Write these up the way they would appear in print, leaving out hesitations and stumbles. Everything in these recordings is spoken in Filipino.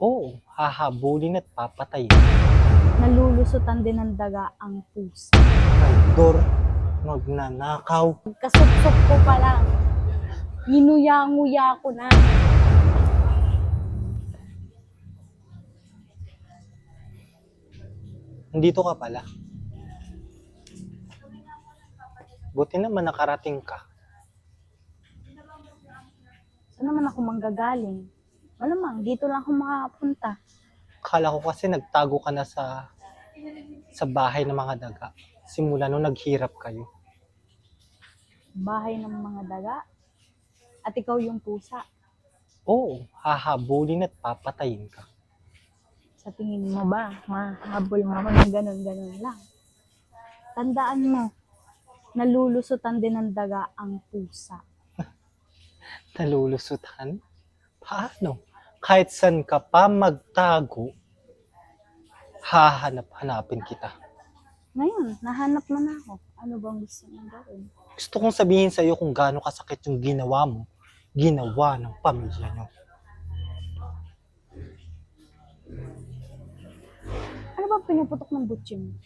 Oo, hahabulin at papatayin. Nalulusutan din ng daga ang pusa. Traidor, magnanakaw. Pagkasuksok ko pa lang, nginuya-nguya ko na. Nandito ka pala. Buti naman nakarating ka. Saan naman ako manggagaling? Malamang, dito lang ako makakapunta. Akala ko kasi nagtago ka na sa bahay ng mga daga. Simula nung naghirap kayo. Bahay ng mga daga. At ikaw yung pusa. Oo, hahabulin at papatayin ka. Sa tingin mo ba, mahabol mo ako ng ganun-ganun lang? Tandaan mo, nalulusutan din ng daga ang pusa. Nalulusutan? Paano? Kahit saan ka pa magtago, hahanap-hanapin kita. Ngayon, nahanap mo na ako. Ano bang gusto mong gawin? Gusto kong sabihin sa'yo kung gaano kasakit yung ginawa mo, ginawa ng pamilya nyo. Ano ba pinuputok ng butsi mo?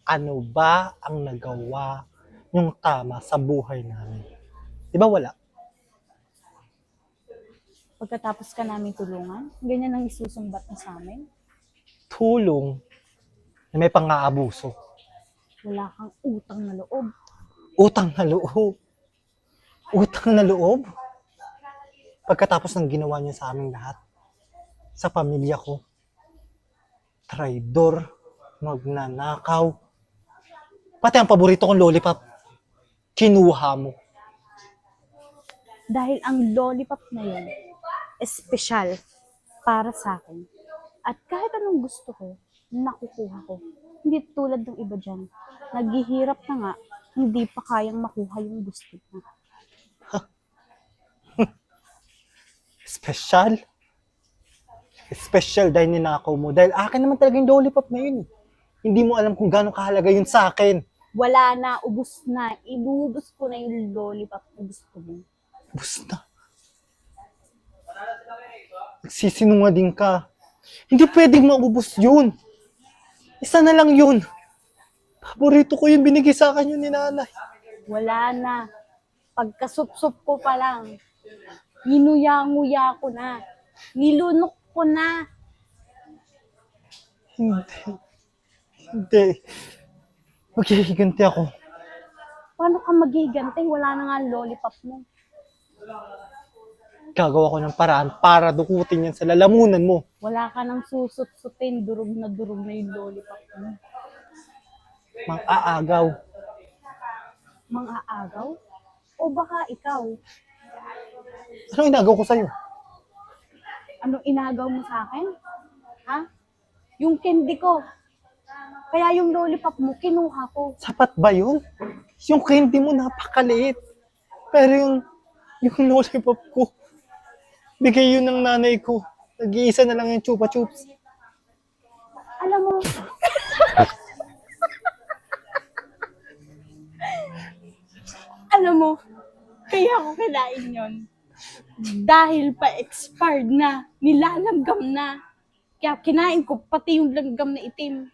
Ano ba ang nagawa yung tama sa buhay namin? Di ba wala? Pagkatapos ka namin tulungan, ganyan ang isusumbat mo sa amin? Tulong na may pang-aabuso. Wala kang utang na loob. Utang na loob. Utang na loob? Pagkatapos ng ginawa niya sa aming lahat, sa pamilya ko, traidor, magnanakaw, pati ang paborito kong lollipop, kinuha mo. Dahil ang lollipop na yun, espesyal para sa akin. At kahit anong gusto ko, nakukuha ko. Hindi tulad ng iba dyan. Naghihirap na nga, hindi pa kayang makuha yung gusto mo. Special? Special dahil ninakaw mo. Dahil akin naman talaga yung lollipop na yun. Hindi mo alam kung gaano kahalaga yun sa akin. Wala na, ubus na. Ibuubos ko na yung lollipop na gusto mo. Basta. Nagsisinungaling ka. Hindi pwedeng maubos yun. Isa na lang yun. Paborito ko yun, binigay sa akin yun ni nanay. Wala na. Pagkasup-sup ko pa lang, nginuya-nguya ko na. Nilunok ko na. Hindi. Maghihiganti ako. Paano ka maghihiganti? Wala na nga ang lollipop mo. Gagawa ko ng paraan para dukutin yan sa lalamunan mo. Wala ka nang susut-sutin. Durog na yung lollipop mo. Mang-aagaw. Mga agaw? O baka ikaw? Anong inagaw ko sa'yo? Anong inagaw mo sa akin? Ha? Yung candy ko. Kaya yung lollipop mo, kinuha ko. Sapat ba yun? Yung candy mo napakaliit. Pero yung lollipop ko, bigay yun ng nanay ko. Nag-iisa na lang yung chupa chups. Alam mo, alam mo, kaya ako kinain yon. Dahil pa expired na, nilalanggam na. Kaya kinain ko pati yung langgam na itim.